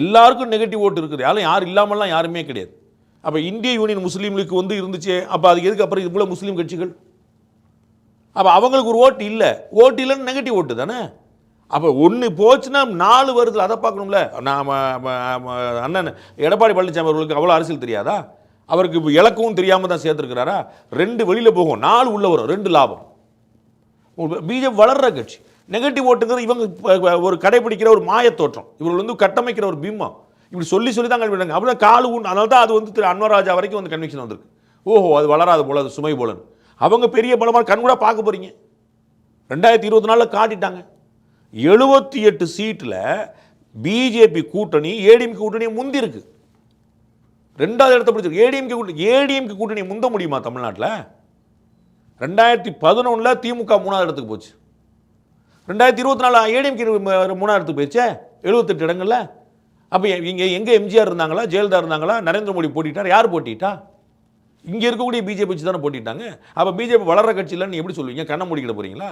எல்லாருக்கும் நெகட்டிவ் ஓட்டு இருக்குது. யாரும் இல்லாமலாம் யாருமே கிடையாது. அப்போ இந்திய யூனியன் முஸ்லீம் லீக் வந்து இருந்துச்சு. அப்போ அதுக்கு எதுக்கு அப்புறம் இது போல முஸ்லீம் கட்சிகள்? அப்போ அவங்களுக்கு ஒரு ஓட்டு இல்லை. ஓட்டு இல்லைன்னு நெகட்டிவ் ஓட்டு தானே. அப்போ ஒன்று போச்சுன்னா 4 வருது. அதை பார்க்கணும்ல. நான் அண்ணன் எடப்பாடி பழனிசாமி அவர்களுக்கு அவ்வளோ அரசியல் தெரியாதா? அவருக்கு இலக்கவும் தெரியாமல் தான் சேர்த்துருக்கிறாரா? 2 வெளியில் போகும், 4 உள்ள வரும், 2 லாபம். பிஜேபி வளர்ற கட்சி. நெகட்டிவ் ஓட்டுங்கிறது இவங்க ஒரு கடைபிடிக்கிற ஒரு மாயத் தோற்றம். இவர்கள் வந்து கட்டமைக்கிற ஒரு பிம்பம். இப்படி சொல்லி தான் கல்விடுறாங்க. அப்படிதான் காலு உண்டு. அதனால தான் அது வந்து திரு அன்வராஜா வரைக்கும் வந்து கன்விக்ஷன் வந்திருக்கு. ஓஹோ, அது வளராது போல, அது சுமை போலன்னு. அவங்க பெரிய பலமாக கண்கூட பார்க்க போறீங்க. 2024 காட்டிட்டாங்க. 78 சீட்டில் பிஜேபி கூட்டணி ஏடிஎம்கே கூட்டணியை முந்தி இருக்கு. 2வது இடத்தை பிடிச்சிருக்கு. ஏடிஎம்கே கூட்டணியை முந்த முடியுமா தமிழ்நாட்டில்? 2011 திமுக 3வது இடத்துக்கு போச்சு. 2024 ஏடிஎம்கே 3வது இடத்துக்கு போயிடுச்சே, 78 இடங்கள்ல. அப்போ இங்கே எங்கே எம்ஜிஆர் இருந்தாங்களா, ஜெயலலிதா இருந்தாங்களா, நரேந்திர மோடி போட்டிட்டார்? யார் போட்டிட்டா? இங்கே இருக்கக்கூடிய பிஜேபி வச்சு தானே போட்டிட்டாங்க. அப்போ பிஜேபி வளர்ற கட்சி இல்லைன்னு எப்படி சொல்லுவீங்க? கண்ணை மூடிக்கிட போறீங்களா?